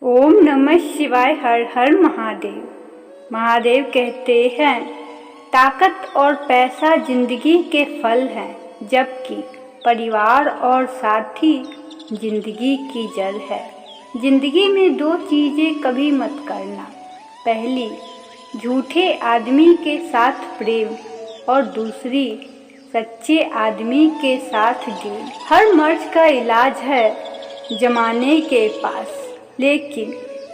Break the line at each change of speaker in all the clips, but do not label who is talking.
ओम नमः शिवाय। हर हर महादेव। महादेव कहते हैं ताकत और पैसा जिंदगी के फल हैं, जबकि परिवार और साथी जिंदगी की जड़ है। जिंदगी में दो चीज़ें कभी मत करना। पहली, झूठे आदमी के साथ प्रेम, और दूसरी, सच्चे आदमी के साथ गेम। हर मर्ज का इलाज है जमाने के पास, लेकिन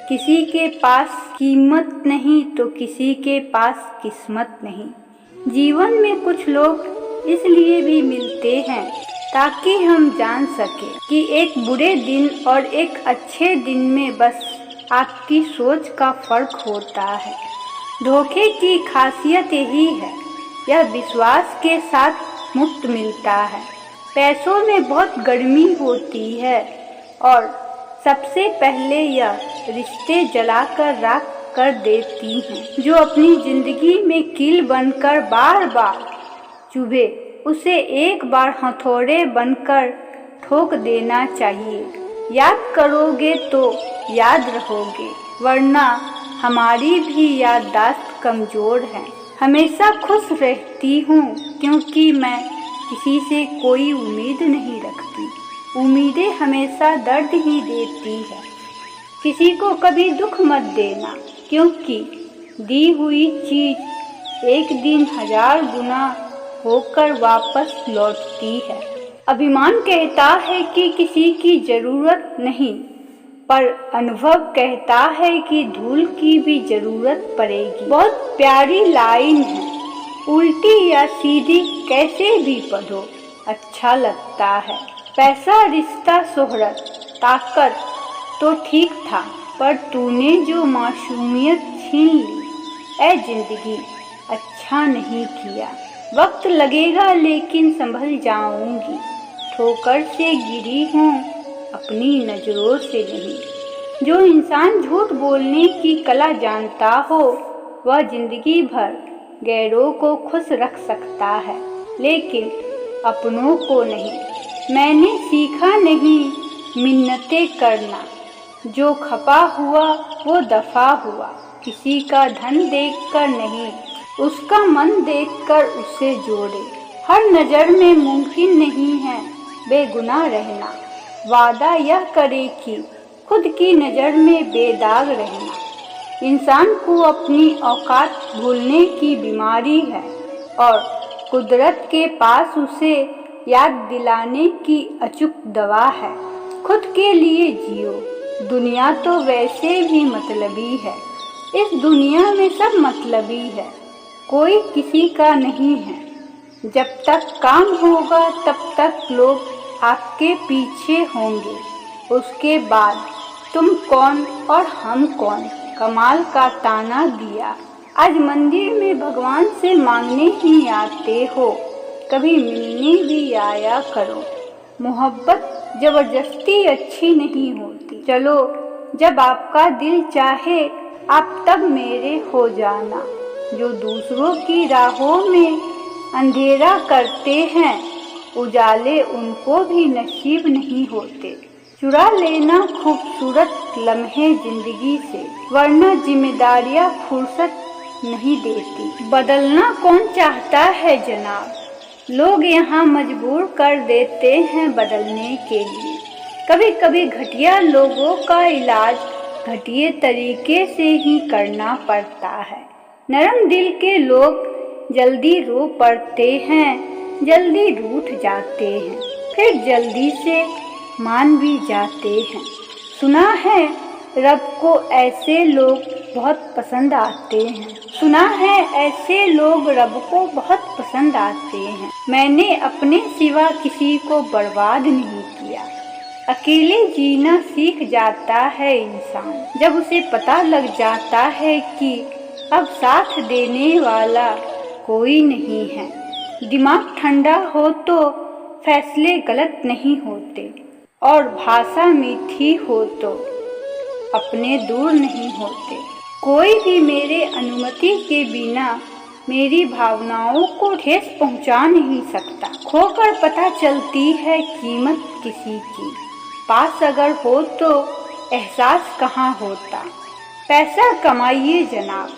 किसी के पास कीमत नहीं तो किसी के पास किस्मत नहीं। जीवन में कुछ लोग इसलिए भी मिलते हैं ताकि हम जान सके कि एक बुरे दिन और एक अच्छे दिन में बस आपकी सोच का फर्क होता है। धोखे की खासियत यही है, यह विश्वास के साथ मुफ्त मिलता है। पैसों में बहुत गर्मी होती है और सबसे पहले यह रिश्ते जलाकर राख कर देती हैं। जो अपनी जिंदगी में कील बनकर बार बार चुभे, उसे एक बार हथौड़े बनकर ठोक देना चाहिए। याद करोगे तो याद रहोगे, वरना हमारी भी याददाश्त कमज़ोर है। हमेशा खुश रहती हूँ क्योंकि मैं किसी से कोई उम्मीद नहीं रखती। उम्मीदें हमेशा दर्द ही देती है। किसी को कभी दुख मत देना, क्योंकि दी हुई चीज़ एक दिन 1000 गुना होकर वापस लौटती है। अभिमान कहता है कि किसी की ज़रूरत नहीं, पर अनुभव कहता है कि धूल की भी ज़रूरत पड़ेगी। बहुत प्यारी लाइन है, उल्टी या सीधी कैसे भी पढ़ो अच्छा लगता है। पैसा, रिश्ता, शोहरत, ताकत तो ठीक था, पर तूने जो मासूमियत छीन ली, ऐ जिंदगी अच्छा नहीं किया। वक्त लगेगा लेकिन संभल जाऊंगी। ठोकर से गिरी हूँ अपनी नज़रों से नहीं। जो इंसान झूठ बोलने की कला जानता हो, वह जिंदगी भर गैरों को खुश रख सकता है, लेकिन अपनों को नहीं। मैंने सीखा नहीं मिन्नतें करना, जो खपा हुआ वो दफा हुआ। किसी का धन देखकर नहीं, उसका मन देखकर उसे जोड़े। हर नज़र में मुमकिन नहीं है बेगुनाह रहना। वादा यह करे कि खुद की नज़र में बेदाग रहना। इंसान को अपनी औकात भूलने की बीमारी है, और कुदरत के पास उसे याद दिलाने की अचूक दवा है। खुद के लिए जियो, दुनिया तो वैसे भी मतलबी है। इस दुनिया में सब मतलबी है, कोई किसी का नहीं है। जब तक काम होगा तब तक लोग आपके पीछे होंगे। उसके बाद तुम कौन और हम कौन, कमाल का ताना दिया। आज मंदिर में भगवान से मांगने ही आते हो, कभी मिलने भी आया करो। मोहब्बत जबरदस्ती अच्छी नहीं होती। चलो, जब आपका दिल चाहे आप तब मेरे हो जाना। जो दूसरों की राहों में अंधेरा करते हैं, उजाले उनको भी नसीब नहीं होते। चुरा लेना खूबसूरत लम्हे जिंदगी से, वरना जिम्मेदारियां फुर्सत नहीं देती। बदलना कौन चाहता है जनाब, लोग यहाँ मजबूर कर देते हैं बदलने के लिए। कभी कभी घटिया लोगों का इलाज घटिया तरीके से ही करना पड़ता है। नरम दिल के लोग जल्दी रो पड़ते हैं, जल्दी रूठ जाते हैं, फिर जल्दी से मान भी जाते हैं। सुना है रब को ऐसे लोग बहुत पसंद आते हैं। सुना है ऐसे लोग रब को बहुत पसंद आते हैं। मैंने अपने सिवा किसी को बर्बाद नहीं किया। अकेले जीना सीख जाता है इंसान, जब उसे पता लग जाता है कि अब साथ देने वाला कोई नहीं है। दिमाग ठंडा हो तो फैसले गलत नहीं होते, और भाषा मीठी हो तो अपने दूर नहीं होते। कोई भी मेरे अनुमति के बिना मेरी भावनाओं को ठेस पहुंचा नहीं सकता। खोकर पता चलती है कीमत किसी की, पास अगर हो तो एहसास कहाँ होता। पैसा कमाइए जनाब,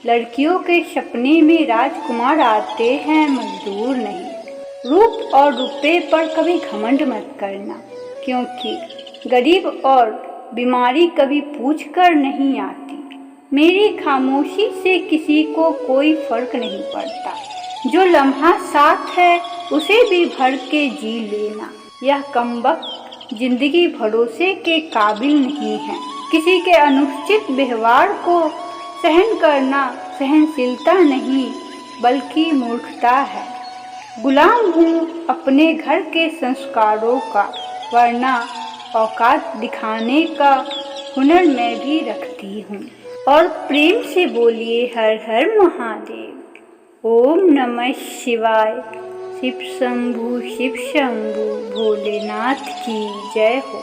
लड़कियों के सपने में राजकुमार आते हैं, मजदूर नहीं। रूप और रुपए पर कभी घमंड मत करना, क्योंकि गरीब और बीमारी कभी पूछ कर नहीं आती। मेरी खामोशी से किसी को कोई फर्क नहीं पड़ता। जो लम्हा साथ है उसे भी भर के जी लेना। यह कमबख्त जिंदगी भरोसे के काबिल नहीं है। किसी के अनुचित व्यवहार को सहन करना सहनशीलता नहीं बल्कि मूर्खता है। गुलाम हूँ अपने घर के संस्कारों का, वरना औकात दिखाने का हुनर मैं भी रखती हूँ। और प्रेम से बोलिए हर हर महादेव। ओम नमः शिवाय। शिव शंभु भोलेनाथ की जय हो।